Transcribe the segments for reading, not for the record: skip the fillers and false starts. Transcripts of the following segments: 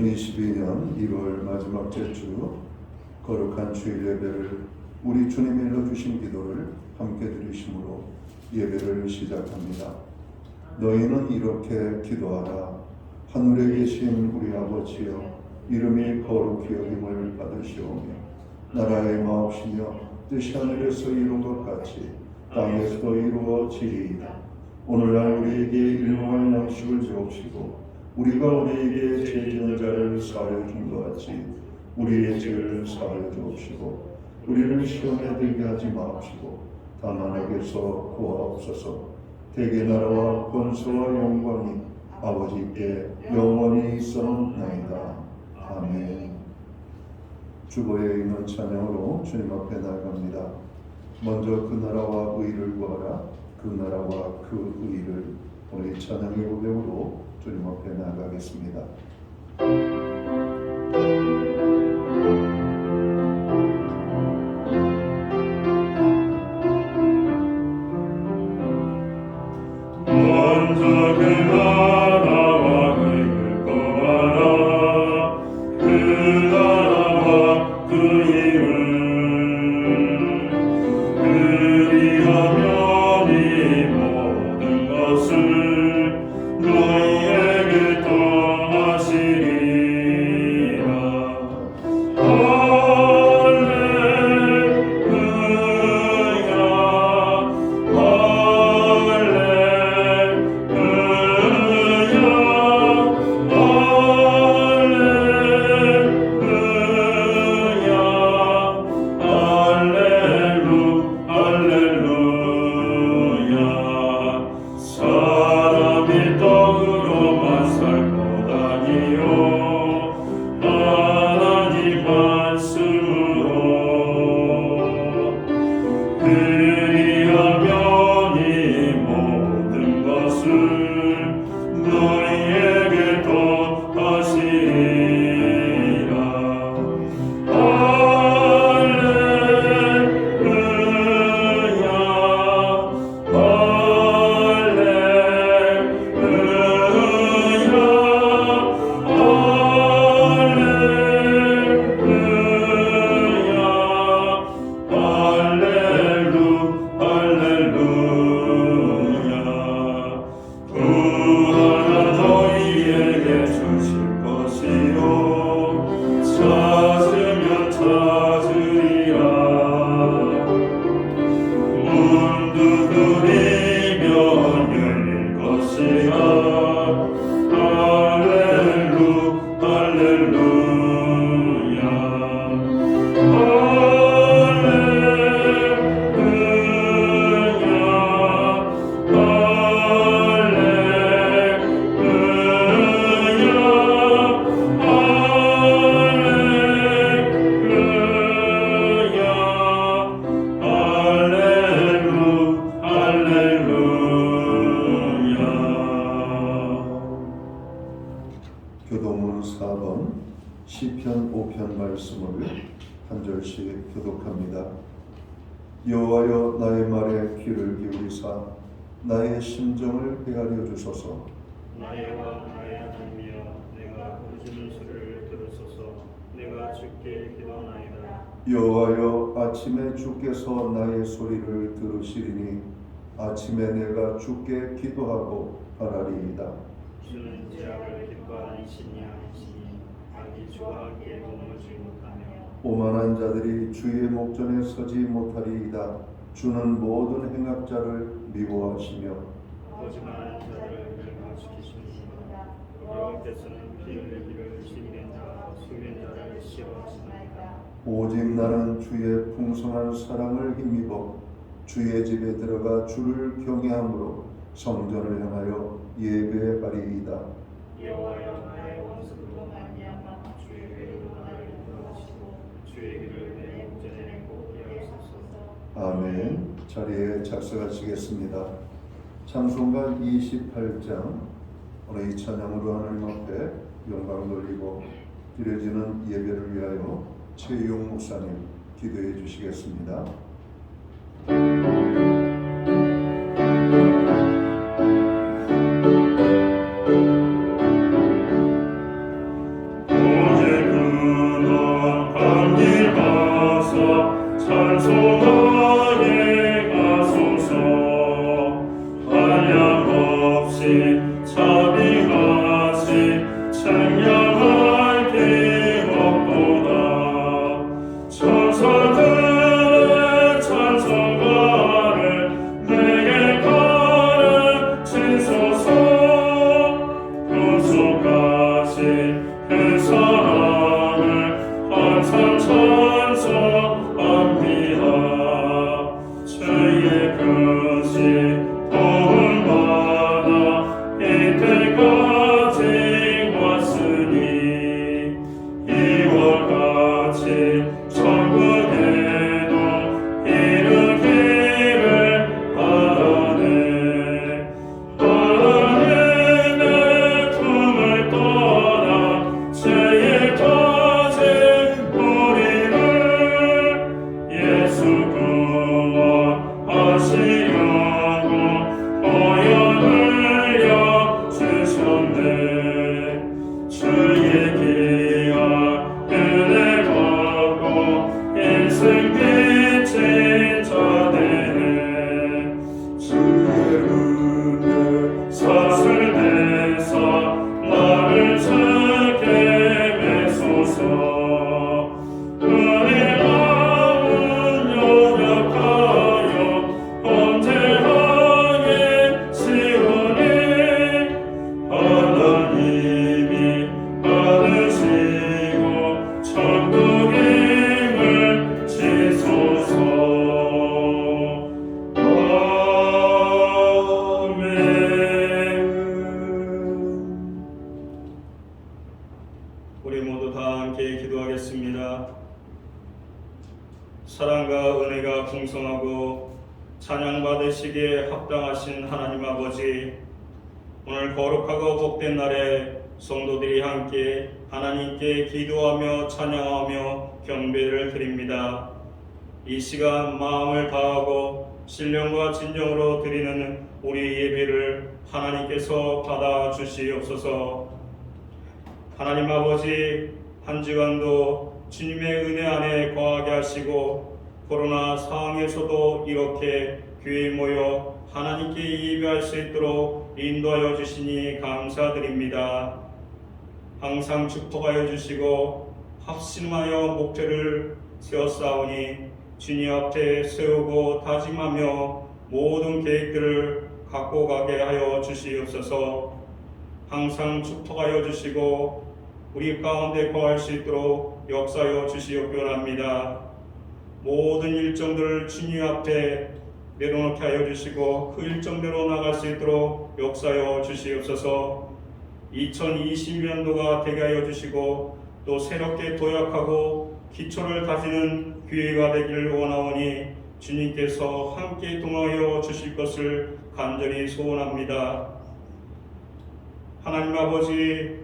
2022년 1월 마지막 제주 거룩한 주일 예배를 우리 주님이 일러주신 기도를 함께 드리심으로 예배를 시작합니다. 너희는 이렇게 기도하라. 하늘에 계신 우리 아버지여, 이름이 거룩히 여김을 받으시오며 나라의 마옵시며 뜻이 하늘에서 이룬 것 같이 땅에서도 이루어지리이다. 오늘날 우리에게 일용할 양식을 주옵시고 우리가 우리에게 죄 지은 자를 사하여 준 것 같이 우리의 죄를 사하여 주옵시고 우리를 시험에 들게 하지 마옵시고 다만 악에서 구하옵소서. 대개 나라와 권세와 영광이 아버지께 영원히 있사옵나이다. 아멘. 주보에 있는 찬양으로 주님 앞에 나아갑니다. 먼저 그 나라와 의를 구하라. 그 나라와 그 의를. 오늘 이 찬양의 고백으로 주님 앞에 나아가겠습니다. 먼저 그 나라와 의를 구하라. 그 나라와 그 의를. 그리하면 이 모든 것을 너희에게 더하시리라. 교도문 4번 시편 5편 말씀을 한 절씩 교독합니다. 여호와여, 나의 말에 귀를 기울이사 나의 심정을 헤아려 주소서. 나의 왕 나의 하나님이여, 내가 부르짖는 소리를 들으소서. 내가 주께 기도하나이다. 여호와여, 아침에 주께서 나의 소리를 들으시리니 아침에 내가 주께 기도하고 바라리이다. 주는 죄악을 기뻐하는 신이 아니시니 악이 주와 함께 머무르지 못하며 오만한 자들이 주의 목전에 서지 못하리이다. 주는 모든 행악자를 미워하시며 거짓말하는 자들을 멸망시키시니이다. 여호와께서는 피 흘리기를 시기는 자와 숙는 자를 싫어하시나이다. 오직 나는 주의 풍성한 사랑을 힘입어 주의 집에 들어가 주를 경외함으로 성전을 향하여 예배하리이다. 여호와여, 나의 원수로 말미암아 주의 괴로운 나를 인도하시고 주의 길을 내 목전에 곱게 하소서. 아멘. 자리에 작성하시겠습니다. 찬송가 28장. 오늘 이 찬양으로 하나님 앞에 영광 돌리고 드려지는 예배를 위하여 최용 목사님 기도해 주시겠습니다. 찬송하게 하소서. 한량없이 자비하신 찬양할 기억보다 천사들의 찬송가를 내게 가르치소서. 구속하신 그 사랑을 항상 찬송합니다. 주의 크신 도움받아 이때까지 왔으니 이와 같이 천국에도 이르기를 바라네. 하나님의 품을 떠나 죄에 빠진 우리를 예수 구원하시려고 보혈을 주셨네. 주의 귀한 은혜 받고 인생 빛인 자 되네. 주의 은혜 사슬 내사 나를 주께 메소서. 은혜 마음 연약하여 범죄하기 쉬우니 하나님이 받으시고 천국임을 지소서. 아멘. 우리 모두 다 함께 기도하겠습니다. 사랑과 은혜가 풍성하고 찬양받으시기에 합당하신 하나님 아버지, 오늘 거룩하고 복된 날에 성도들이 함께 하나님께 기도하며 찬양하며 경배를 드립니다. 이 시간 마음을 다하고 신령과 진정으로 드리는 우리 예배를 하나님께서 받아주시옵소서. 하나님 아버지, 한 주간도 주님의 은혜 안에 거하게 하시고 코로나 상황에서도 이렇게 교회에 모여 하나님께 예배할 수 있도록 인도하여 주시니 감사드립니다. 항상 축복하여 주시고 합심하여 목표를 세웠사오니 주님 앞에 세우고 다짐하며 모든 계획들을 갖고 가게 하여 주시옵소서. 항상 축복하여 주시고 우리 가운데 거할 수 있도록 역사하여 주시옵기원합니다. 모든 일정들을 주님 앞에 내려놓게 하여 주시고 그 일정대로 나갈 수 있도록 역사하여 주시옵소서. 2020년도가 되게 하여 주시고 또 새롭게 도약하고 기초를 다지는 기회가 되기를 원하오니 주님께서 함께 동하여 주실 것을 간절히 소원합니다. 하나님 아버지,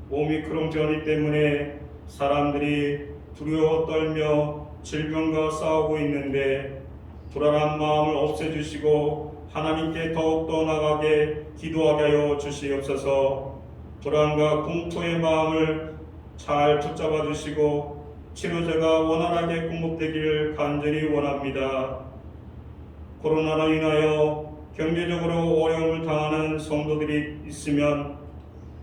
오미크론 변이 때문에 사람들이 두려워 떨며 질병과 싸우고 있는데 불안한 마음을 없애주시고 하나님께 더욱더 나가게 기도하게 하여 주시옵소서. 불안과 공포의 마음을 잘 붙잡아 주시고 치료제가 원활하게 공급되기를 간절히 원합니다. 코로나로 인하여 경제적으로 어려움을 당하는 성도들이 있으면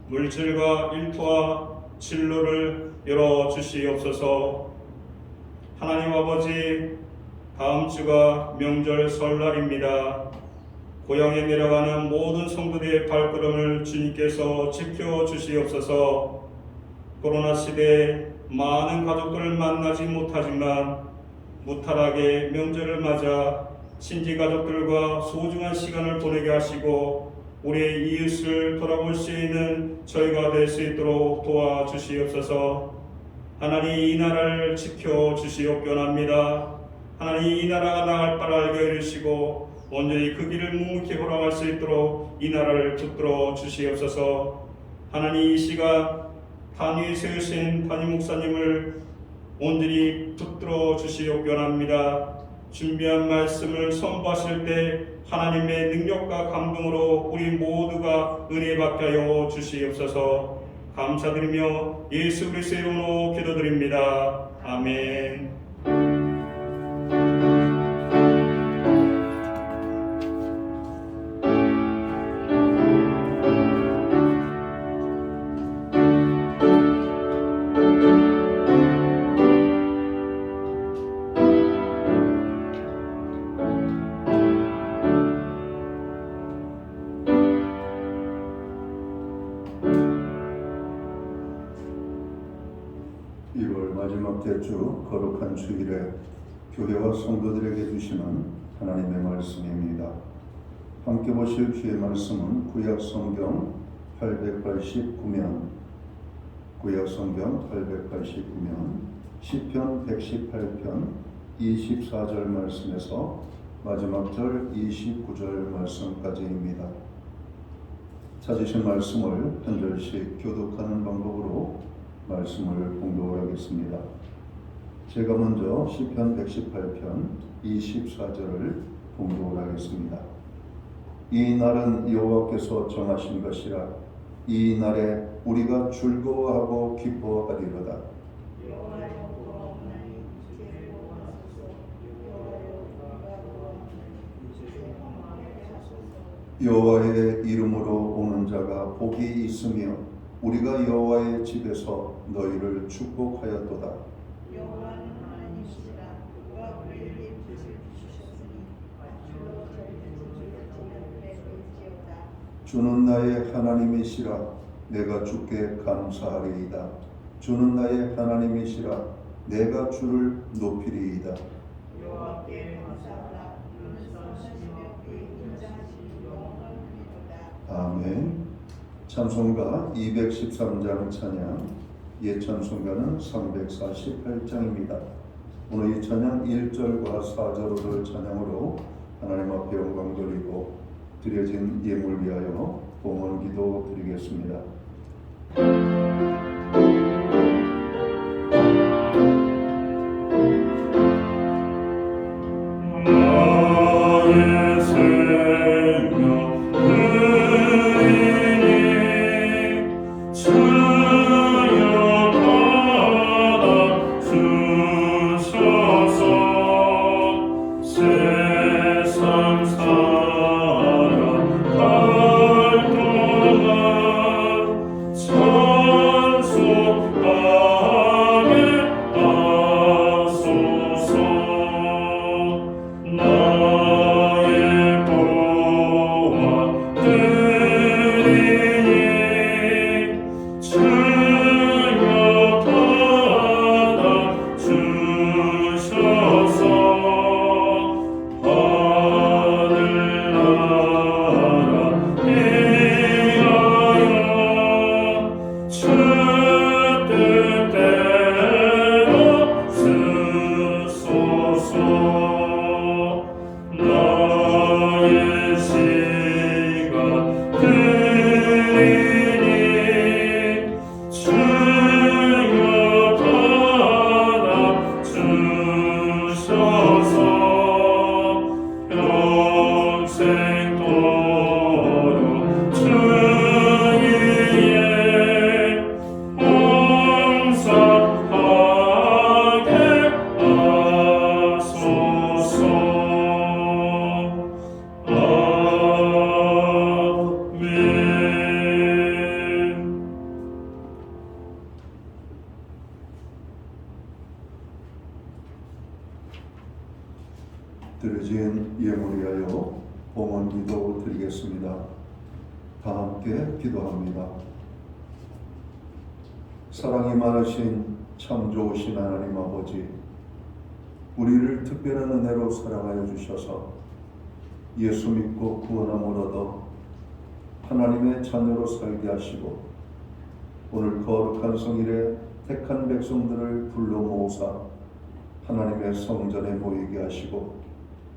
물질과 일터와 진로를 열어 주시옵소서. 하나님 아버지, 다음 주가 명절 설날입니다. 고향에 내려가는 모든 성도들의 발걸음을 주님께서 지켜 주시옵소서. 코로나 시대에 많은 가족들을 만나지 못하지만 무탈하게 명절을 맞아 친지 가족들과 소중한 시간을 보내게 하시고 우리의 이웃을 돌아볼 수 있는 저희가 될 수 있도록 도와주시옵소서. 하나님, 이 나라를 지켜 주시옵기원합니다. 하나님, 이 나라가 나갈 바를 알게 해주시고 온전히 그 길을 묵묵히 걸어갈 수 있도록 이 나라를 붙들어 주시옵소서. 하나님, 이 시간 단위에 세우신 담임 목사님을 온전히 붙들어 주시옵기원합니다. 준비한 말씀을 선포하실 때 하나님의 능력과 감동으로 우리 모두가 은혜 받게 하여 주시옵소서. 감사드리며 예수 그리스도의 이름으로 기도드립니다. 아멘. 1월 마지막 대주 거룩한 주일에 교회와 성도들에게 주시는 하나님의 말씀입니다. 함께 보실 주의 말씀은 구약 성경 889면 시편 118편 24절 말씀에서 마지막 절 29절 말씀까지입니다. 찾으신 말씀을 한 절씩 교독하는 방법으로 말씀을 봉독을 하겠습니다. 제가 먼저 시편 118편 24절을 봉독을 하겠습니다. 이 날은 여호와께서 정하신 것이라 이 날에 우리가 즐거워하고 기뻐하리로다. 여호와의 이름으로 오는 자가 복이 있으며 우리가 여호와의 집에서 너희를 축복하였도다. 여호와는 하나님이시라. 그가 우리에게 빛을 주셨으니 밧줄로 저희를 지키는 그레일지어다. 주는 나의 하나님이시라. 내가 주께 감사하리이다. 주는 나의 하나님이시라. 내가 주를 높이리이다. 여호와께 감사하라. 그는 선하시며 그의 인자하심이 영원하리로다. 아멘. 찬송가 213장 찬양, 옛 찬송가는 348장입니다. 오늘 이 찬양 1절과 4절을 찬양으로 하나님 앞에 영광 돌리고 드려진 예물 위하여 봉헌 기도 드리겠습니다. 드려진 예물 위하여 봉헌 기도 드리겠습니다. 다 함께 기도합니다. 사랑이 많으신 참 좋으신 하나님 아버지, 우리를 특별한 은혜로 사랑하여 주셔서 예수 믿고 구원함을 얻어 하나님의 자녀로 살게 하시고 오늘 거룩한 성일에 택한 백성들을 불러 모으사 하나님의 성전에 모이게 하시고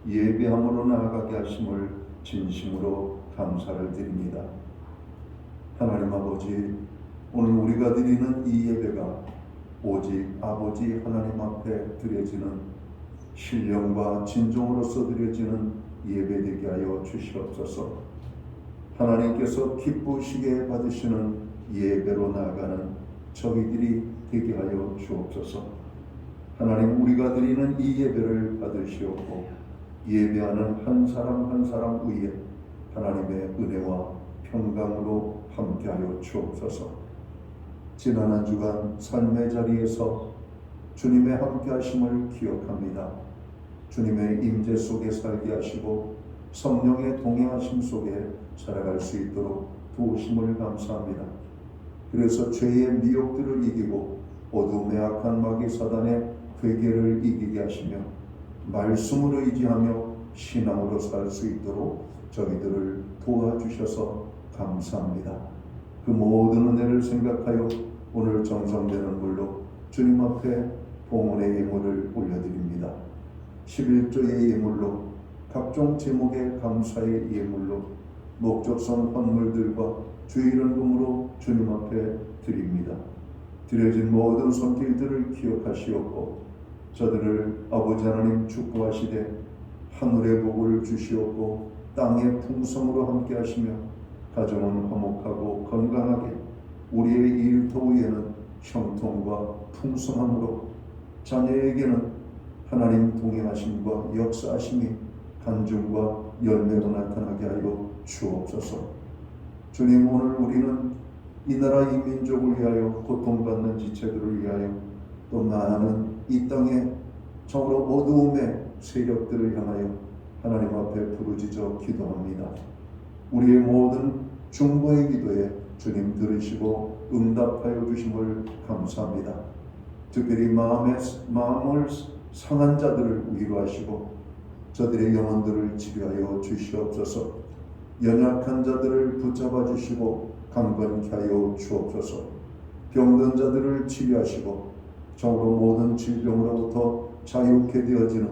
예배함으로 나아가게 하심을 진심으로 감사를 드립니다. 하나님 아버지, 오늘 우리가 드리는 이 예배가 오직 아버지 하나님 앞에 드려지는 신령과 진정으로서 드려지는 예배되게 하여 주시옵소서. 하나님께서 기쁘시게 받으시는 예배로 나아가는 저희들이 되게 하여 주옵소서. 하나님, 우리가 드리는 이 예배를 받으시옵고 예배하는 한 사람 한 사람 위에 하나님의 은혜와 평강으로 함께하여 주옵소서. 지난 한 주간 삶의 자리에서 주님의 함께하심을 기억합니다. 주님의 임재 속에 살게 하시고 성령의 동행하심 속에 살아갈 수 있도록 도우심을 감사합니다. 그래서 죄의 미혹들을 이기고 어둠의 악한 마귀 사단의 괴계를 이기게 하시며 말씀으로 의지하며 신앙으로 살 수 있도록 저희들을 도와주셔서 감사합니다. 그 모든 은혜를 생각하여 오늘 정성되는 물로 주님 앞에 봉헌의 예물을 올려드립니다. 11조의 예물로, 각종 제목의 감사의 예물로, 목적성 헌물들과 주일헌금으로 주님 앞에 드립니다. 드려진 모든 손길들을 기억하시옵고 저들을 아버지 하나님 축복하시되 하늘의 복을 주시옵고 땅의 풍성으로 함께 하시며 가정은 화목하고 건강하게 우리의 일터 위에는 형통과 풍성함으로 자녀에게는 하나님 동행하심과 역사하심이 간증과 열매로 나타나게 하여 주옵소서. 주님, 오늘 우리는 이 나라 이 민족을 위하여 고통받는 지체들을 위하여 또 많은 이 땅에 정으로 어두움의 세력들을 향하여 하나님 앞에 부르짖어 기도합니다. 우리의 모든 중보의 기도에 주님 들으시고 응답하여 주심을 감사합니다. 특별히 마음을 상한 자들을 위로하시고 저들의 영혼들을 치료하여 주시옵소서. 연약한 자들을 붙잡아 주시고 강건케 하여 주옵소서. 병든 자들을 치료하시고 정으로 모든 질병으로부터 자유케 되어지는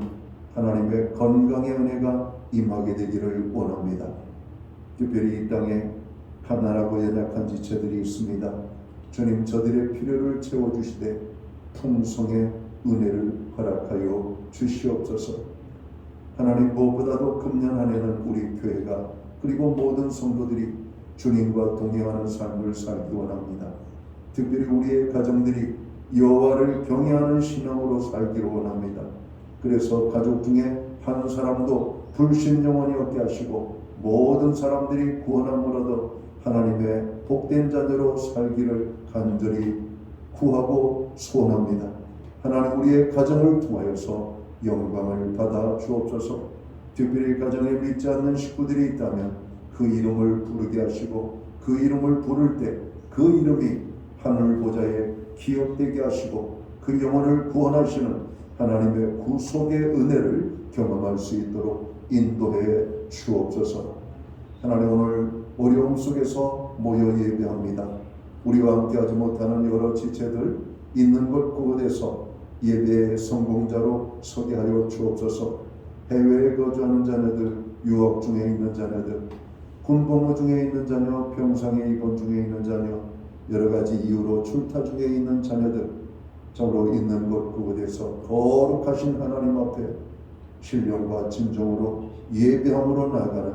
하나님의 건강의 은혜가 임하게 되기를 원합니다. 특별히 이 땅에 가난하고 연약한 지체들이 있습니다. 주님, 저들의 필요를 채워주시되 풍성의 은혜를 허락하여 주시옵소서. 하나님, 무엇보다도 금년 한 해는 우리 교회가 그리고 모든 성도들이 주님과 동행하는 삶을 살기 원합니다. 특별히 우리의 가정들이 여호와를 경외하는 신앙으로 살기를 원합니다. 그래서 가족 중에 한 사람도 불신 영혼이 없게 하시고 모든 사람들이 구원함을 얻어 하나님의 복된 자녀로 살기를 간절히 구하고 소원합니다. 하나님, 우리의 가정을 통하여서 영광을 받아 주옵소서. 특별히 가정에 믿지 않는 식구들이 있다면 그 이름을 부르게 하시고 그 이름을 부를 때 그 이름이 하늘 보좌에 기억되게 하시고 그 영혼을 구원하시는 하나님의 구속의 은혜를 경험할 수 있도록 인도해 주옵소서. 하나님, 오늘 어려움 속에서 모여 예배합니다. 우리와 함께하지 못하는 여러 지체들 있는 곳 그곳에서 예배의 성공자로 서게 하여 주옵소서. 해외에 거주하는 자녀들, 유학 중에 있는 자녀들, 군복무 중에 있는 자녀, 병상에 입원 중에 있는 자녀, 여러 가지 이유로 출타 중에 있는 자녀들, 정으로 있는 곳 그곳에서 거룩하신 하나님 앞에 신령과 진정으로 예배함으로 나아가는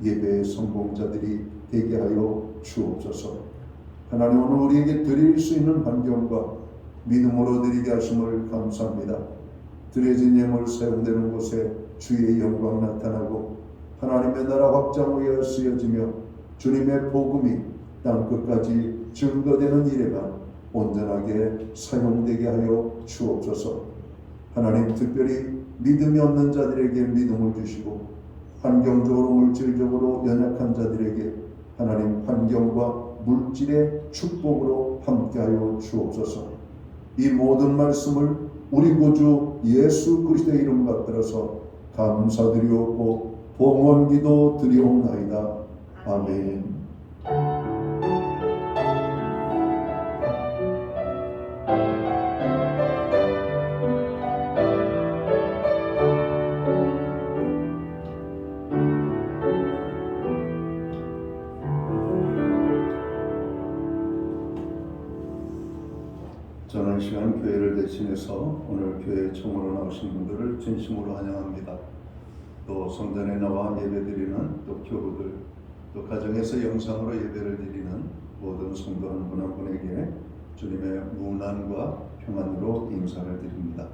예배의 성공자들이 되게 하여 주옵소서. 하나님, 오늘 우리에게 드릴 수 있는 환경과 믿음으로 드리게 하심을 감사합니다. 드려진 예물 사용되는 곳에 주의 영광 나타나고 하나님의 나라 확장 위에 쓰여지며 주님의 복음이 땅끝까지 증거되는 일에만 온전하게 사용되게 하여 주옵소서. 하나님, 특별히 믿음이 없는 자들에게 믿음을 주시고 환경적으로 물질적으로 연약한 자들에게 하나님 환경과 물질의 축복으로 함께하여 주옵소서. 이 모든 말씀을 우리 구주 예수 그리스도의 이름 받들어서 감사드리옵고 봉헌기도 드리옵나이다. 아멘. 저는 시간 교회를 대신해서 오늘 교회 총으로 나오신 분들을 진심으로 환영합니다. 또 성전에 나와 예배드리는 또 교우들, 또 가정에서 영상으로 예배를 드리는 모든 성도 한 분 한 분에게 주님의 문안과 평안으로 인사를 드립니다.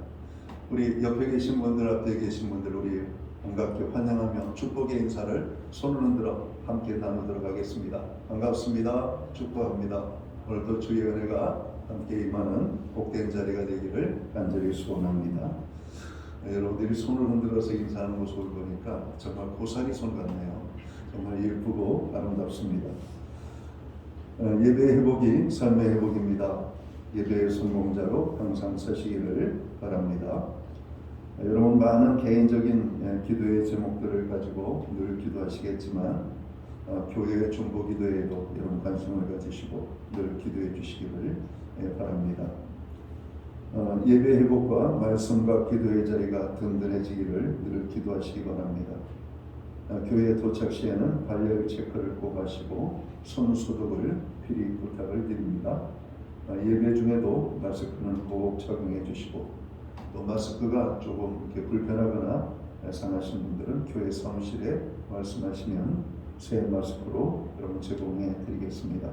우리 옆에 계신 분들, 앞에 계신 분들 우리 반갑게 환영하며 축복의 인사를 손을 흔들어 함께 나누도록 하겠습니다. 반갑습니다. 축복합니다. 오늘도 주의 은혜가 함께 임하는 복된 자리가 되기를 간절히 소원합니다. 여러분들이 손을 흔들어서 인사하는 모습을 보니까 정말 고사리 손 같네요. 정말 예쁘고 아름답습니다. 예배의 회복이 삶의 회복입니다. 예배의 성공자로 항상 서시기를 바랍니다. 여러분 많은 개인적인 기도의 제목들을 가지고 늘 기도하시겠지만 교회의 중보 기도에도 여러분 관심을 가지시고 늘 기도해 주시기를 바랍니다. 예배 회복과 말씀과 기도의 자리가 든든해지기를 늘 기도하시기 바랍니다. 교회에 도착 시에는 발열 체크를 꼭 하시고 손 소독을 필히 부탁을 드립니다. 예배 중에도 마스크는 꼭 착용해 주시고 또 마스크가 조금 이렇게 불편하거나 상하신 분들은 교회 사무실에 말씀하시면 새 마스크로 여러분 제공해 드리겠습니다.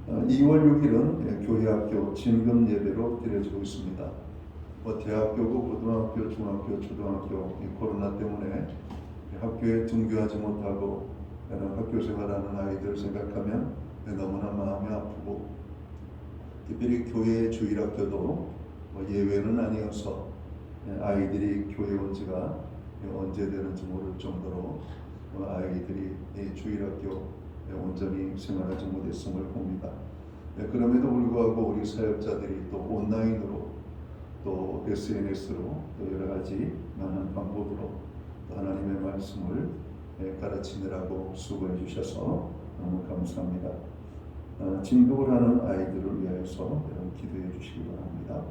2월 6일은 교회학교 진금 예배로 드려지고 있습니다. 대학교고 고등학교, 중학교, 초등학교 코로나 때문에 학교에 등교하지 못하고 학교 생활하는 아이들 생각하면 너무나 마음이 아프고 특별히 교회 주일학교도 예외는 아니어서 아이들이 교회 온 지가 언제 되는지 모를 정도로 아이들이 주일학교 온전히 생활하지 못했음을 봅니다. 그럼에도 불구하고 우리 사역자들이 또 온라인으로 또 SNS로 또 여러 가지 많은 방법으로 또 하나님의 말씀을 가르치느라고 수고해 주셔서 너무 감사합니다. 진급을 하는 아이들을 위해서 여러분 기도해 주시기 바랍니다.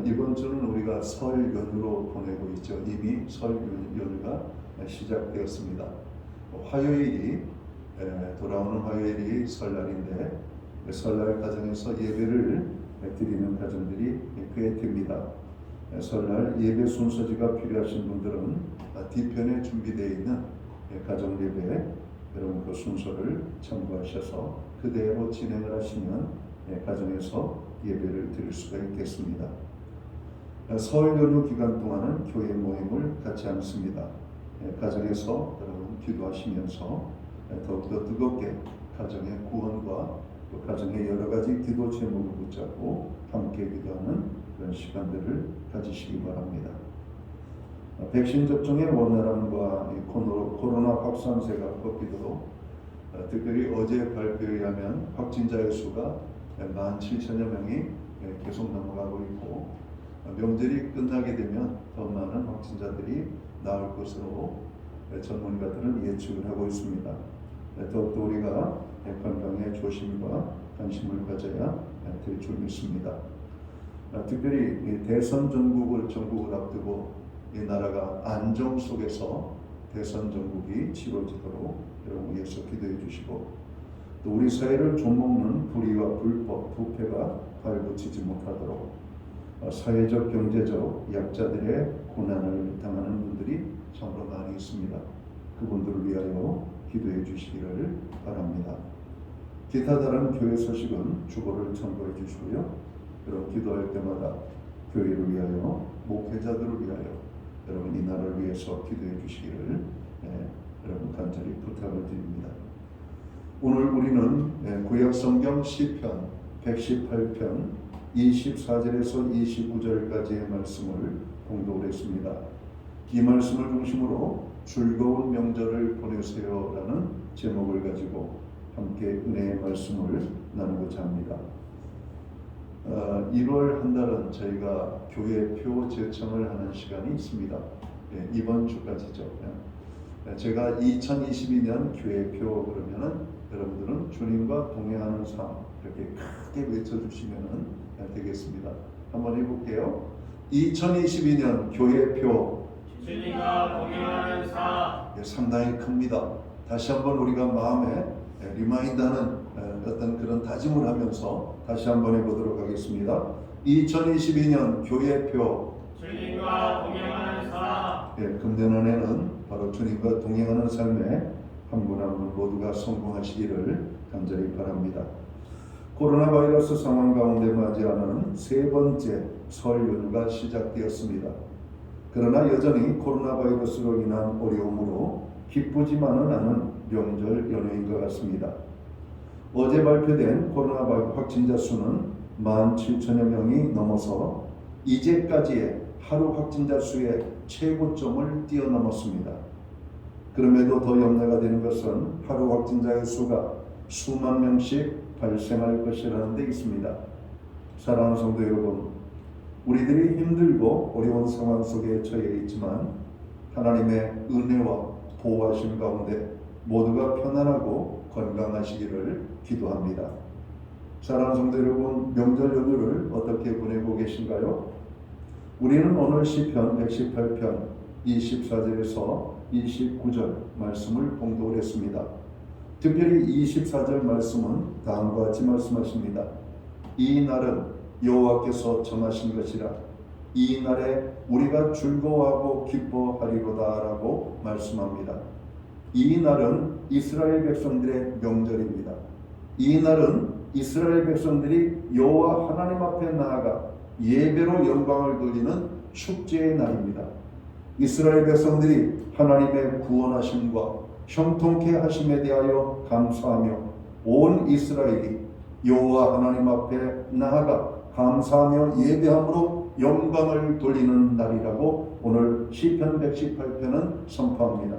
이번 주는 우리가 설 연휴로 보내고 있죠. 이미 설 연휴가 시작되었습니다. 화요일이 돌아오는 화요일이 설날인데 설날 가정에서 예배를 드리는 가정들이 꽤 됩니다. 설날 예배 순서지가 필요하신 분들은 뒤편에 준비되어 있는 가정 예배 여러분 그 순서를 참고하셔서 그대로 진행을 하시면 가정에서 예배를 드릴 수가 있겠습니다. 설 연휴 기간 동안은 교회 모임을 갖지 않습니다. 가정에서 여러분 기도하시면서 더욱더 뜨겁게 가정의 구원과 또 가정의 여러 가지 기도 제목을 붙잡고 함께 기도하는 그런 시간들을 가지시기 바랍니다. 백신 접종의 원활함과 코로나 확산세가 꺾이도록 특별히 어제 발표에 의하면 확진자의 수가 17,000여 명이 계속 넘어가고 있고 명절이 끝나게 되면 더 많은 확진자들이 나올 것으로 전문가들은 예측을 하고 있습니다. 더욱더 우리가 건강에 조심과 관심을 가져야 될 줄 믿습니다. 특별히 대선 전국을 앞두고 이 나라가 안정 속에서 대선 전국이 치러지도록 여러분 위해서 기도해 주시고 또 우리 사회를 좀먹는 불의와 불법, 부패가 발붙이지 못하도록 사회적, 경제적 약자들의 고난을 당하는 분들이 참으로 많이 있습니다. 그분들을 위하여 기도해 주시기를 바랍니다. 기타 다른 교회 소식은 주보를 참고해 주시고요. 여러분 기도할 때마다 교회를 위하여, 목회자들을 위하여 여러분 이 나라를 위해서 기도해 주시기를 여러분 간절히 부탁을 드립니다. 오늘 우리는 구약 성경 시편 118편 24절에서 29절까지의 말씀을 공독을 했습니다. 이 말씀을 중심으로 즐거운 명절을 보내세요라는 제목을 가지고 함께 은혜의 말씀을 나누고자 합니다. 1월 한 달은 저희가 교회표 제청을 하는 시간이 있습니다. 이번 주까지죠. 제가 2022년 교회표 그러면은 여러분들은 주님과 동행하는 삶 이렇게 크게 외쳐주시면 되겠습니다. 한번 해볼게요. 2022년 교회표 주님과 동행하는 삶. 상당히 큽니다. 다시 한번 우리가 마음에 리마인드하는 어떤 그런 다짐을 하면서 다시 한번 해보도록 하겠습니다. 2022년 교회표 주님과 동행하는 삶. 금년안에는 바로 주님과 동행하는 삶에 한 분 한 분 모두가 성공하시기를 간절히 바랍니다. 코로나 바이러스 상황 가운데 맞이하는 세 번째 설 연휴가 시작되었습니다. 그러나 여전히 코로나 바이러스로 인한 어려움으로 기쁘지만은 않은 명절 연휴인 것 같습니다. 어제 발표된 코로나 확진자 수는 17,000여 명이 넘어서 이제까지의 하루 확진자 수의 최고점을 뛰어넘었습니다. 그럼에도 더 염려가 되는 것은 하루 확진자의 수가 수만 명씩 발생할 것이라는 데 있습니다. 사랑하는 성도 여러분, 우리들이 힘들고 어려운 상황 속에 처해 있지만 하나님의 은혜와 보호하심 가운데 모두가 편안하고 건강하시기를 기도합니다. 사랑하는 성도 여러분, 명절 연휴를 어떻게 보내고 계신가요? 우리는 오늘 시편 118편 24절에서 29절 말씀을 봉독을 했습니다. 특별히 24절 말씀은 다음과 같이 말씀하십니다. 이 날은 여호와께서 정하신 것이라 이 날에 우리가 즐거워하고 기뻐하리로다 라고 말씀합니다. 이 날은 이스라엘 백성들의 명절입니다. 이 날은 이스라엘 백성들이 여호와 하나님 앞에 나아가 예배로 영광을 돌리는 축제의 날입니다. 이스라엘 백성들이 하나님의 구원하심과 형통케 하심에 대하여 감사하며 온 이스라엘이 여호와 하나님 앞에 나아가 감사하며 예배함으로 영광을 돌리는 날이라고 오늘 시편 118편은 선포합니다.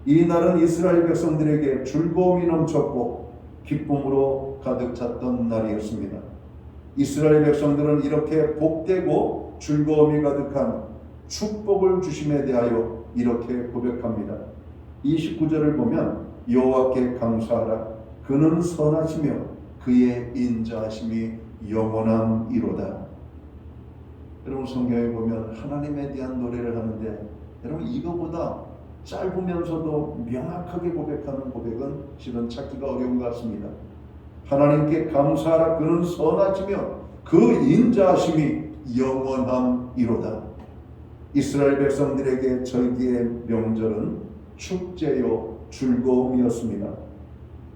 이 날은 이스라엘 백성들에게 즐거움이 넘쳤고 기쁨으로 가득 찼던 날이었습니다. 이스라엘 백성들은 이렇게 복되고 즐거움이 가득한 축복을 주심에 대하여 이렇게 고백합니다. 29절을 보면 여호와께 감사하라 그는 선하시며 그의 인자하심이 영원함이로다. 여러분 성경에 보면 하나님에 대한 노래를 하는데 여러분 이거보다 짧으면서도 명확하게 고백하는 고백은 실은 찾기가 어려운 것 같습니다. 하나님께 감사하라 그는 선하시며 그 인자하심이 영원함이로다. 이스라엘 백성들에게 절기의 명절은 축제요 즐거움이었습니다.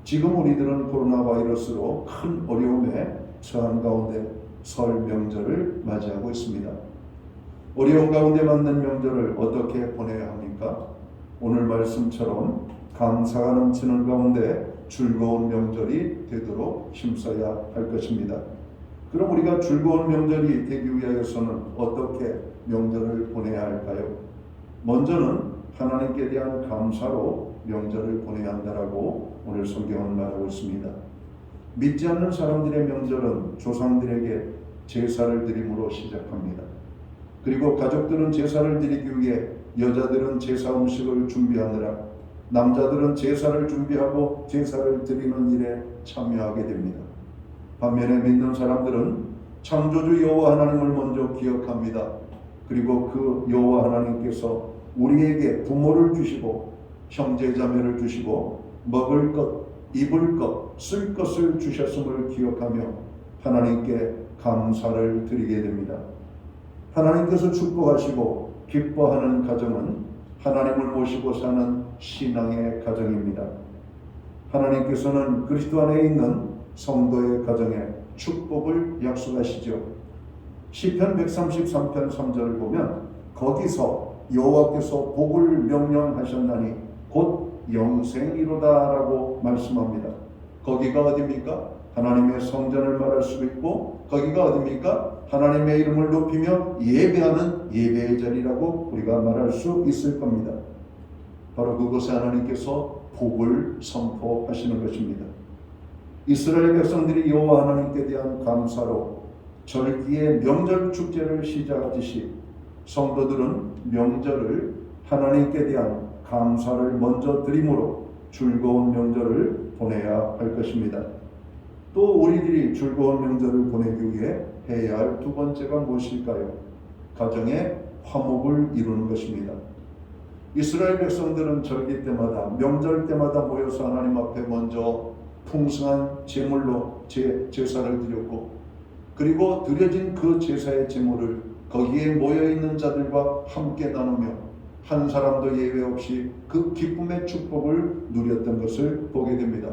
지금 우리들은 코로나 바이러스로 큰 어려움에 처한 가운데 설 명절을 맞이하고 있습니다. 어려운 가운데 맞는 명절을 어떻게 보내야 합니까? 오늘 말씀처럼 감사가 넘치는 가운데 즐거운 명절이 되도록 힘써야 할 것입니다. 그럼 우리가 즐거운 명절이 되기 위하여서는 어떻게 명절을 보내야 할까요? 먼저는 하나님께 대한 감사로 명절을 보내야 한다라고 오늘 성경은 말하고 있습니다. 믿지 않는 사람들의 명절은 조상들에게 제사를 드림으로 시작합니다. 그리고 가족들은 제사를 드리기 위해 여자들은 제사 음식을 준비하느라 남자들은 제사를 준비하고 제사를 드리는 일에 참여하게 됩니다. 반면에 믿는 사람들은 창조주 여호와 하나님을 먼저 기억합니다. 그리고 그 여호와 하나님께서 우리에게 부모를 주시고 형제자매를 주시고 먹을 것, 입을 것, 쓸 것을 주셨음을 기억하며 하나님께 감사를 드리게 됩니다. 하나님께서 축복하시고 기뻐하는 가정은 하나님을 모시고 사는 신앙의 가정입니다. 하나님께서는 그리스도 안에 있는 성도의 가정에 축복을 약속하시죠. 시편 133편 3절을 보면 거기서 여호와께서 복을 명령하셨나니 곧 영생이로다라고 말씀합니다. 거기가 어디입니까? 하나님의 성전을 말할 수도 있고 거기가 어디입니까? 하나님의 이름을 높이며 예배하는 예배의 자리라고 우리가 말할 수 있을 겁니다. 바로 그곳에 하나님께서 복을 선포하시는 것입니다. 이스라엘 백성들이 여호와 하나님께 대한 감사로 절기의 명절 축제를 시작하듯이 성도들은 명절을 하나님께 대한 감사를 먼저 드림으로 즐거운 명절을 보내야 할 것입니다. 또 우리들이 즐거운 명절을 보내기 위해 해야 할 두 번째가 무엇일까요? 가정의 화목을 이루는 것입니다. 이스라엘 백성들은 절기 때마다 명절 때마다 모여서 하나님 앞에 먼저 풍성한 제물로 제사를 드렸고 그리고 드려진 그 제사의 제물을 거기에 모여있는 자들과 함께 나누며 한 사람도 예외 없이 그 기쁨의 축복을 누렸던 것을 보게 됩니다.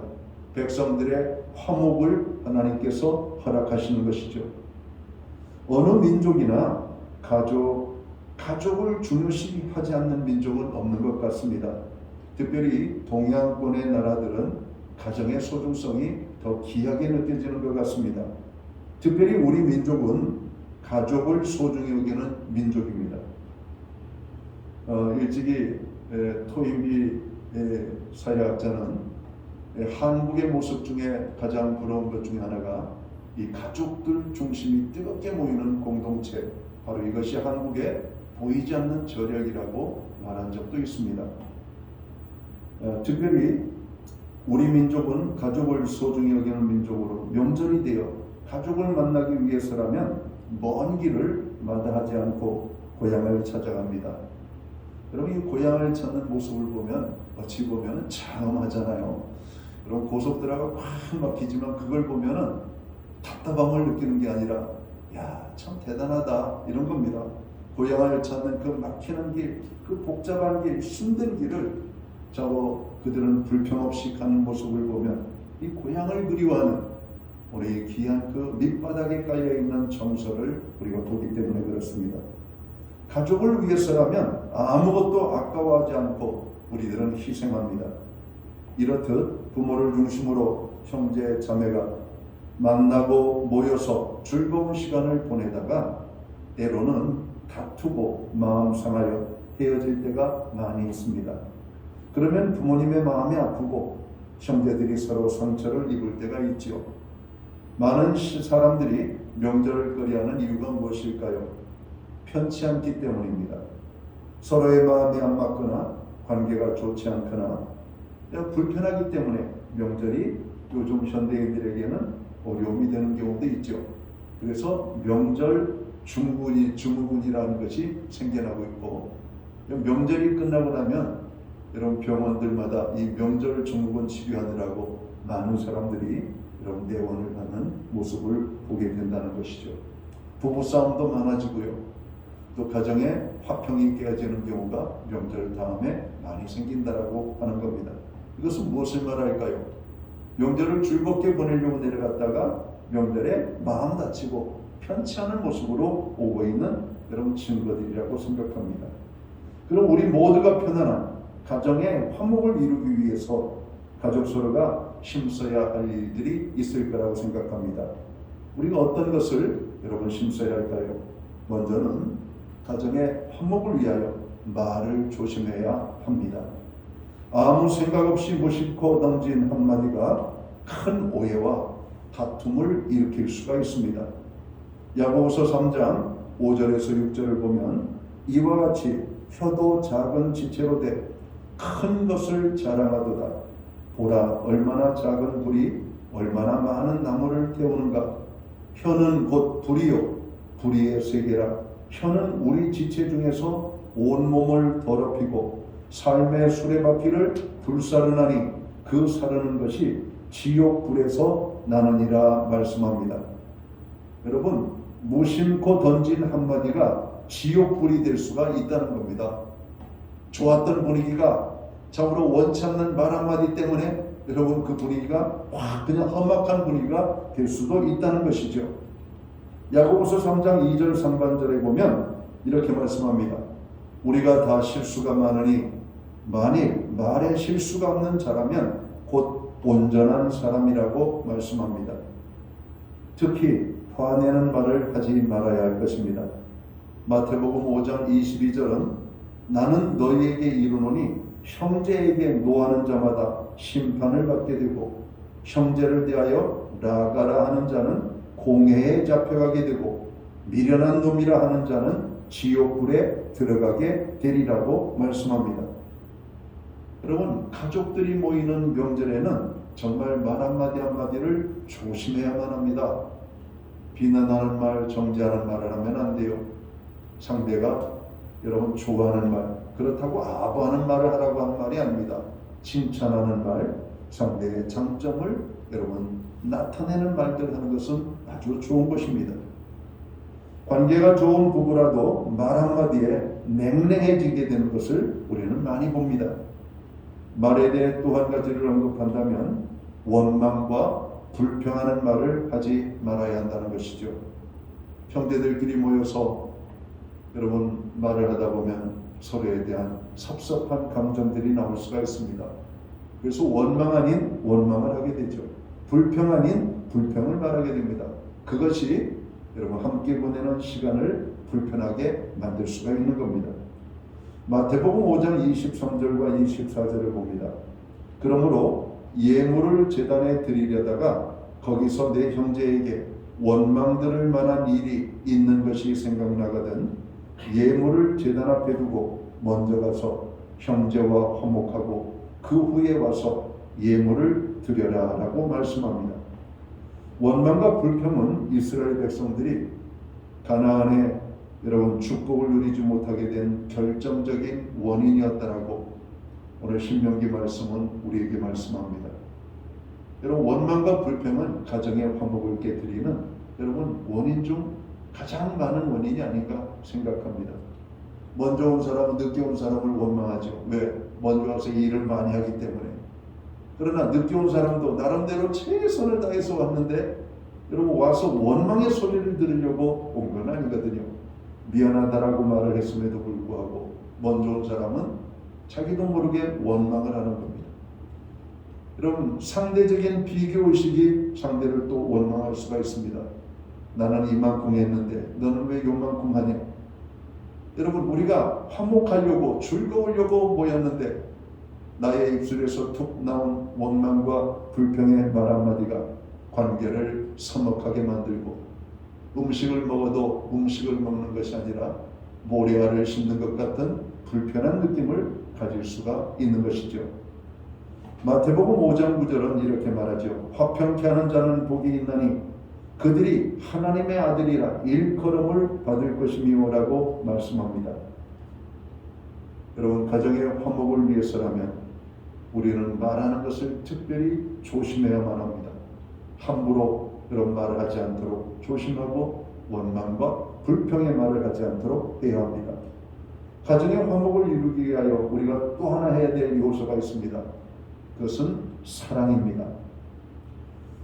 백성들의 화목을 하나님께서 허락하시는 것이죠. 어느 민족이나 가족을 중요시하지 않는 민족은 없는 것 같습니다. 특별히 동양권의 나라들은 가정의 소중성이 더 귀하게 느껴지는 것 같습니다. 특별히 우리 민족은 가족을 소중히 여기는 민족입니다. 일찍이 토인비 사회학자는 한국의 모습 중에 가장 부러운 것 중에 하나가 이 가족들 중심이 뜨겁게 모이는 공동체, 바로 이것이 한국의 보이지 않는 저력이라고 말한 적도 있습니다. 특별히 우리 민족은 가족을 소중히 여기는 민족으로 명절이 되어 가족을 만나기 위해서라면 먼 길을 마다하지 않고 고향을 찾아갑니다. 여러분, 이 고향을 찾는 모습을 보면 어찌 보면 장엄하잖아요. 여러분, 고속도로가 꽉 막히지만 그걸 보면은 답답함을 느끼는 게 아니라 야, 참 대단하다 이런 겁니다. 고향을 찾는 그 막히는 길, 그 복잡한 길, 힘든 길을 그들은 불평 없이 가는 모습을 보면 이 고향을 그리워하는 우리 귀한 그 밑바닥에 깔려있는 정서를 우리가 보기 때문에 그렇습니다. 가족을 위해서라면 아무것도 아까워하지 않고 우리들은 희생합니다. 이렇듯 부모를 중심으로 형제 자매가 만나고 모여서 즐거운 시간을 보내다가 때로는 다투고 마음 상하여 헤어질 때가 많이 있습니다. 그러면 부모님의 마음이 아프고 형제들이 서로 상처를 입을 때가 있지요. 많은 사람들이 명절을 꺼려하는 이유가 무엇일까요? 편치 않기 때문입니다. 서로의 마음이 안 맞거나 관계가 좋지 않거나 불편하기 때문에 명절이 요즘 현대인들에게는 어려움이 되는 경우도 있죠. 그래서 명절 증후군이라는 것이 생겨나고 있고, 명절이 끝나고 나면 여러분 병원들마다 이 명절 증후군 치료하느라고 많은 사람들이 이런 내원을 받는 모습을 보게 된다는 것이죠. 부부싸움도 많아지고요. 또 가정에 화평이 깨지는 경우가 명절 다음에 많이 생긴다라고 하는 겁니다. 이것은 무엇을 말할까요? 명절을 즐겁게 보내려고 내려갔다가 명절에 마음 다치고 편치 않은 모습으로 오고 있는 여러분 증거들이라고 생각합니다. 그럼 우리 모두가 편안한 가정의 화목을 이루기 위해서 가족 서로가 힘써야 할 일들이 있을 거라고 생각합니다. 우리가 어떤 것을 여러분 힘써야 할까요? 먼저는 가정의 화목을 위하여 말을 조심해야 합니다. 아무 생각 없이 무심코 던진 한마디가 큰 오해와 다툼을 일으킬 수가 있습니다. 야고보서 3장 5절에서 6절을 보면 이와 같이 혀도 작은 지체로 돼 큰 것을 자랑하도다. 보라, 얼마나 작은 불이 얼마나 많은 나무를 태우는가. 혀는 곧 불이요 불의의 세계라. 혀는 우리 지체 중에서 온몸을 더럽히고 삶의 수레바퀴를 불사르나니 그 사르는 것이 지옥불에서 나느니라 말씀합니다. 여러분, 무심코 던진 한마디가 지옥불이 될 수가 있다는 겁니다. 좋았던 분위기가 참으로 원치 않는 말 한마디 때문에 여러분 그 분위기가 확 그냥 험악한 분위기가 될 수도 있다는 것이죠. 야고보서 3장 2절 상반절에 보면 이렇게 말씀합니다. 우리가 다 실수가 많으니 만일 말에 실수가 없는 자라면 곧 온전한 사람이라고 말씀합니다. 특히 화내는 말을 하지 말아야 할 것입니다. 마태복음 5장 22절은 나는 너희에게 이르노니 형제에게 노하는 자마다 심판을 받게 되고 형제를 대하여 라가라 하는 자는 공회에 잡혀가게 되고 미련한 놈이라 하는 자는 지옥불에 들어가게 되리라고 말씀합니다. 여러분, 가족들이 모이는 명절에는 정말 말 한마디 한마디를 조심해야만 합니다. 비난하는 말, 정죄하는 말을 하면 안 돼요. 상대가 여러분 좋아하는 말, 그렇다고 아부하는 말을 하라고 하는 말이 아닙니다. 칭찬하는 말, 상대의 장점을 여러분 나타내는 말들을 하는 것은 아주 좋은 것입니다. 관계가 좋은 부부라도 말 한마디에 냉랭해지게 되는 것을 우리는 많이 봅니다. 말에 대해 또 한 가지를 언급한다면 원망과 불평하는 말을 하지 말아야 한다는 것이죠. 형제들끼리 모여서 여러분 말을 하다 보면 서로에 대한 섭섭한 감정들이 나올 수가 있습니다. 그래서 원망 아닌 원망을 하게 되죠. 불평 아닌 불평을 말하게 됩니다. 그것이 여러분 함께 보내는 시간을 불편하게 만들 수가 있는 겁니다. 마태복음 5장 23절과 24절을 봅니다. 그러므로 예물을 제단에 드리려다가 거기서 내 형제에게 원망들을 만한 일이 있는 것이 생각나거든 예물을 제단 앞에 두고 먼저 가서 형제와 화목하고 그 후에 와서 예물을 드려라 라고 말씀합니다. 원망과 불평은 이스라엘 백성들이 가나안에 여러분 축복을 누리지 못하게 된 결정적인 원인이었다라고 오늘 신명기 말씀은 우리에게 말씀합니다. 여러분 원망과 불평은 가정의 화목을 깨뜨리는 여러분 원인 중 가장 많은 원인이 아닌가 생각합니다. 먼저 온 사람은 늦게 온 사람을 원망하죠. 왜? 먼저 와서 일을 많이 하기 때문에. 그러나 늦게 온 사람도 나름대로 최선을 다해서 왔는데 여러분 와서 원망의 소리를 들으려고 온 건 아니거든요. 미안하다라고 말을 했음에도 불구하고 먼저 온 사람은 자기도 모르게 원망을 하는 겁니다. 여러분 상대적인 비교의식이 상대를 또 원망할 수가 있습니다. 나는 이만큼 했는데 너는 왜 요만큼 하냐. 여러분 우리가 화목하려고 즐거우려고 모였는데 나의 입술에서 툭 나온 원망과 불평의 말 한마디가 관계를 서먹하게 만들고 음식을 먹어도 음식을 먹는 것이 아니라 모래알을 씹는 것 같은 불편한 느낌을 가질 수가 있는 것이죠. 마태복음 5장 9절은 이렇게 말하죠. 화평케 하는 자는 복이 있나니 그들이 하나님의 아들이라 일컬음을 받을 것이미요라고 말씀합니다. 여러분 가정의 화목을 위해서라면 우리는 말하는 것을 특별히 조심해야만 합니다. 함부로 그런 말을 하지 않도록 조심하고 원망과 불평의 말을 하지 않도록 해야 합니다. 가정의 화목을 이루기 위하여 우리가 또 하나 해야 될 요소가 있습니다. 그것은 사랑입니다.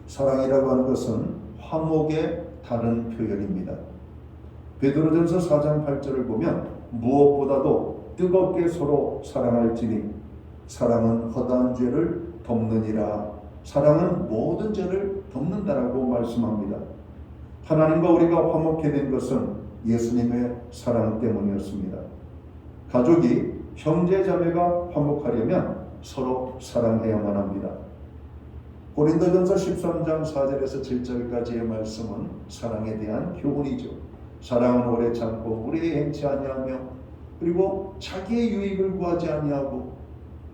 사랑이라고 하는 것은 화목의 다른 표현입니다. 베드로전서 4장 8절을 보면 무엇보다도 뜨겁게 서로 사랑할지니 사랑은 허다한 죄를 덮느니라. 사랑은 모든 죄를 덮는다라고 말씀합니다. 하나님과 우리가 화목해 된 것은 예수님의 사랑 때문이었습니다. 가족이 형제 자매가 화목하려면 서로 사랑해야만 합니다. 고린도전서 13장 4절에서 7절까지의 말씀은 사랑에 대한 교훈이죠. 사랑은 오래 참고 오래 행치 아니하며 그리고 자기의 유익을 구하지 아니하고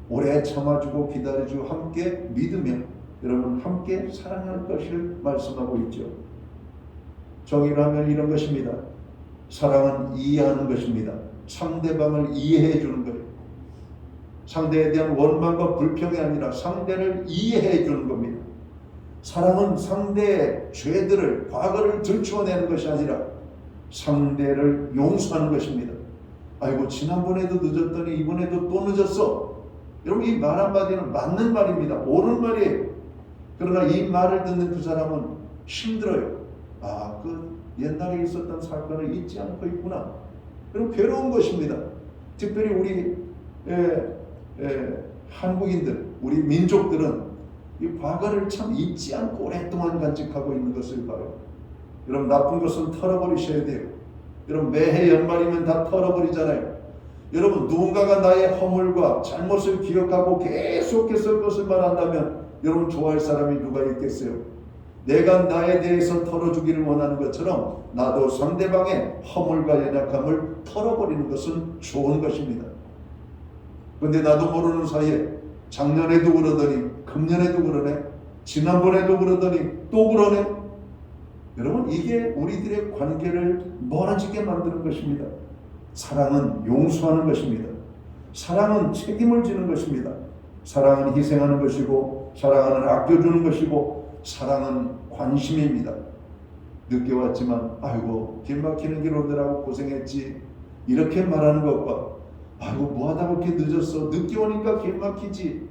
오래 참아주고 기다려주고 함께 믿으며 여러분 함께 사랑할 것을 말씀하고 있죠. 정의를 하면 이런 것입니다. 사랑은 이해하는 것입니다. 상대방을 이해해 주는 거예요. 상대에 대한 원망과 불평이 아니라 상대를 이해해 주는 겁니다. 사랑은 상대의 죄들을 과거를 들추어내는 것이 아니라 상대를 용서하는 것입니다. 아이고 지난번에도 늦었더니 이번에도 또 늦었어. 여러분 이 말 한마디는 맞는 말입니다. 옳은 말이에요. 그러나 이 말을 듣는 그 사람은 힘들어요. 아, 그 옛날에 있었던 사건을 잊지 않고 있구나. 그럼 괴로운 것입니다. 특별히 우리 한국인들, 우리 민족들은 이 과거를 참 잊지 않고 오랫동안 간직하고 있는 것을 봐요. 여러분 나쁜 것은 털어버리셔야 돼요. 여러분 매해 연말이면 다 털어버리잖아요. 여러분 누군가가 나의 허물과 잘못을 기억하고 계속해서 그것을 말한다면 여러분 좋아할 사람이 누가 있겠어요? 내가 나에 대해서 털어주기를 원하는 것처럼 나도 상대방의 허물과 연약함을 털어버리는 것은 좋은 것입니다. 그런데 나도 모르는 사이에 작년에도 그러더니 금년에도 그러네, 지난번에도 그러더니 또 그러네. 여러분 이게 우리들의 관계를 멀어지게 만드는 것입니다. 사랑은 용서하는 것입니다. 사랑은 책임을 지는 것입니다. 사랑은 희생하는 것이고 사랑은 아껴주는 것이고 사랑은 관심입니다. 늦게 왔지만 아이고 길 막히는 길 오느라고 고생했지 이렇게 말하는 것과 아이고 뭐하다 그렇게 늦었어 늦게 오니까 길 막히지,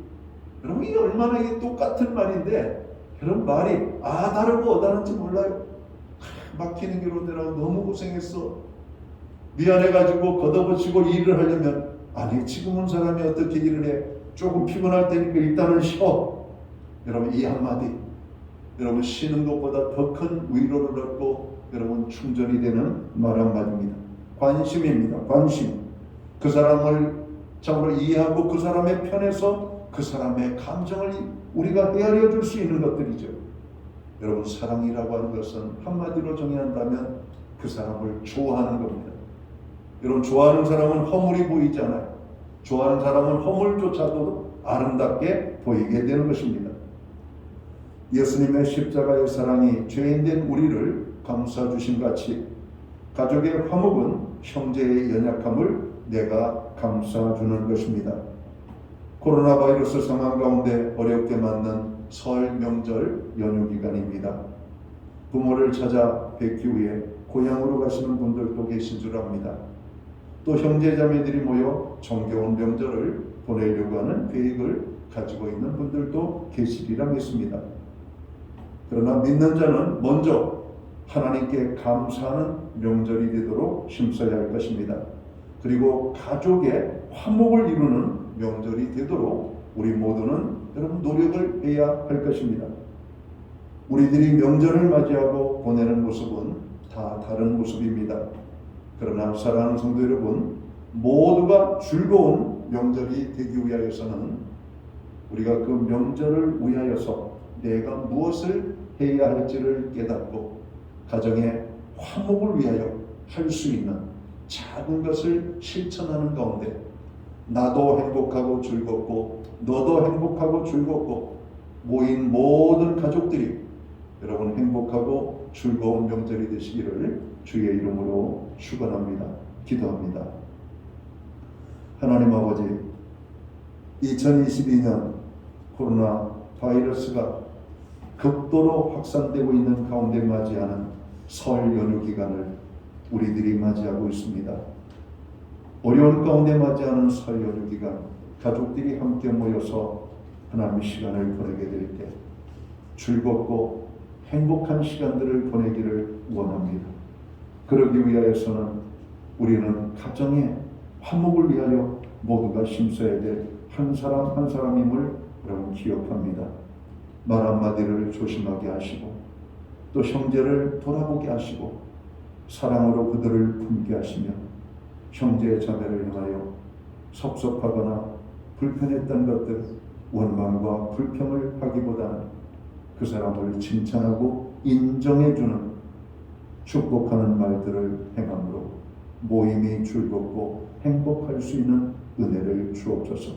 여러분 이게 얼마나 이게 똑같은 말인데 그런 말이 다르고 다른지 몰라요. 막히는 길 오느라고 너무 고생했어, 미안해가지고 걷어붙이고 일을 하려면 아니 지금 온 사람이 어떻게 일을 해, 조금 피곤할 테니까 일단은 쉬어. 여러분 이 한마디 여러분 쉬는 것보다 더 큰 위로를 얻고 여러분 충전이 되는 말 한마디입니다. 관심입니다. 관심. 그 사람을 참으로 이해하고 그 사람의 편에서 그 사람의 감정을 우리가 헤아려 줄 수 있는 것들이죠. 여러분, 사랑이라고 하는 것은 한마디로 정의한다면 그 사람을 좋아하는 겁니다. 여러분, 좋아하는 사람은 허물이 보이지 않아요. 좋아하는 사람은 허물조차도 아름답게 보이게 되는 것입니다. 예수님의 십자가의 사랑이 죄인된 우리를 감싸주신 같이 가족의 화목은 형제의 연약함을 내가 감싸주는 것입니다. 코로나 바이러스 상황 가운데 어렵게 맞는 설 명절 연휴 기간입니다. 부모를 찾아 뵙기 위해 고향으로 가시는 분들도 계신 줄 압니다. 또 형제 자매들이 모여 정겨운 명절을 보내려고 하는 계획을 가지고 있는 분들도 계시리라 믿습니다. 그러나 믿는 자는 먼저 하나님께 감사하는 명절이 되도록 힘써야 할 것입니다. 그리고 가족의 화목을 이루는 명절이 되도록 우리 모두는 여러분 노력을 해야 할 것입니다. 우리들이 명절을 맞이하고 보내는 모습은 다 다른 모습입니다. 그러나 사랑하는 성도 여러분, 모두가 즐거운 명절이 되기 위하여서는 우리가 그 명절을 위하여서 내가 무엇을 해야 할지를 깨닫고 가정의 화목을 위하여 할 수 있는 작은 것을 실천하는 가운데 나도 행복하고 즐겁고 너도 행복하고 즐겁고 모인 모든 가족들이 여러분 행복하고 즐거운 명절이 되시기를 주의 이름으로 축원합니다. 기도합니다. 하나님 아버지, 2022년 코로나 바이러스가 극도로 확산되고 있는 가운데 맞이하는 설 연휴 기간을 우리들이 맞이하고 있습니다. 어려운 가운데 맞이하는 설 연휴 기간, 가족들이 함께 모여서 하나님의 시간을 보내게 될 때 즐겁고 행복한 시간들을 보내기를 원합니다. 그러기 위하여서는 우리는 가정의 화목을 위하여 모두가 힘써야 될 한 사람 한 사람임을 여러분 기억합니다. 말 한마디를 조심하게 하시고 또 형제를 돌아보게 하시고 사랑으로 그들을 품게 하시며 형제 자매를 향하여 섭섭하거나 불편했던 것들 원망과 불평을 하기보다는 그 사람을 칭찬하고 인정해주는 축복하는 말들을 행함으로 모임이 즐겁고 행복할 수 있는 은혜를 주옵소서.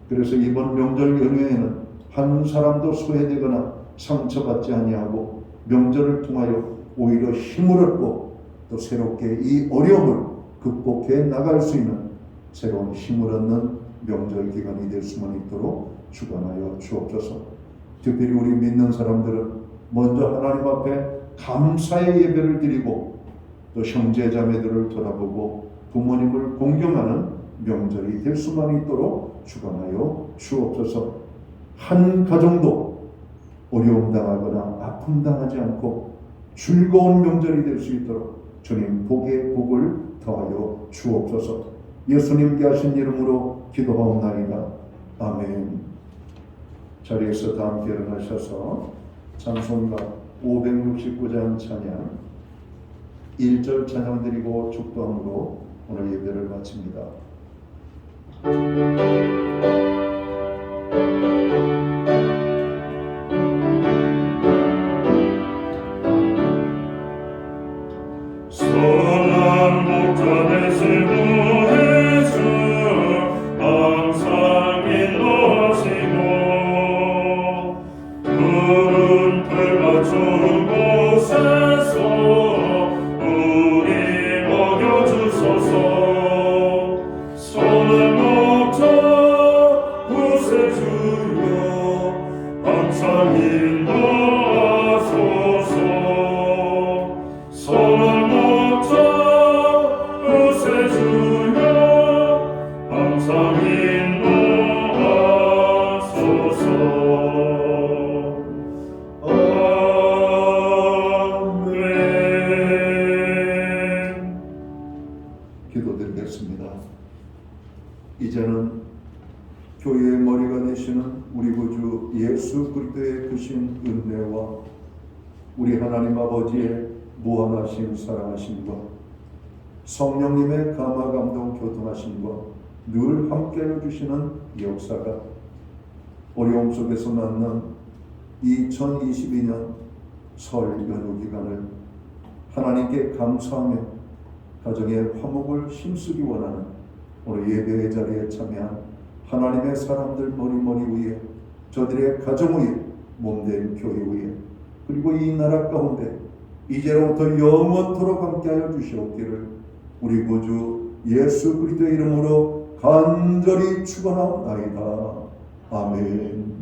그래서 이번 명절 연휴에는 한 사람도 소외되거나 상처받지 아니하고 명절을 통하여 오히려 힘을 얻고 또 새롭게 이 어려움을 극복해 나갈 수 있는 새로운 힘을 얻는 명절 기간이 될 수만 있도록 축원하여 주옵소서. 특별히 우리 믿는 사람들은 먼저 하나님 앞에 감사의 예배를 드리고 또 형제 자매들을 돌아보고 부모님을 공경하는 명절이 될 수만 있도록 축원하여 주옵소서. 한 가정도 어려움 당하거나 아픔 당하지 않고 즐거운 명절이 될 수 있도록 주님 복의 복을 더하여 주옵소서. 예수님께 하신 이름으로 기도하옵나이다. 아멘. 자리에서 다 함께 일어나셔서 찬송가 569장 찬양 1절 찬양 드리고 축도함으로 오늘 예배를 마칩니다. 선한 목전에 슬무해주 항상 인도하시고 푸른 풀과 좋은 곳에서 우리 먹여주소서. 선한 목자 구세주여 항상 인도하소서. 선한 기도드리겠습니다. 이제는 교회의 머리가 되시는 우리 구주 예수 그리스도의 크신 은혜와 우리 하나님 아버지의 무한하신 사랑하심과 성령님의 감화 감동 교통하심과 늘 함께해 주시는 역사가 어려움 속에서 만난 2022년 설 연휴 기간을 하나님께 감사하며 가정의 화목을 힘쓰기 원하는 오늘 예배의 자리에 참여한 하나님의 사람들 머리 위에, 저들의 가정 위에, 몸된 교회 위에, 그리고 이 나라 가운데 이제로부터 영원토록 함께하여 주시옵기를 우리 구주 예수 그리스도의 이름으로 간절히 축원하옵나이다. 아멘.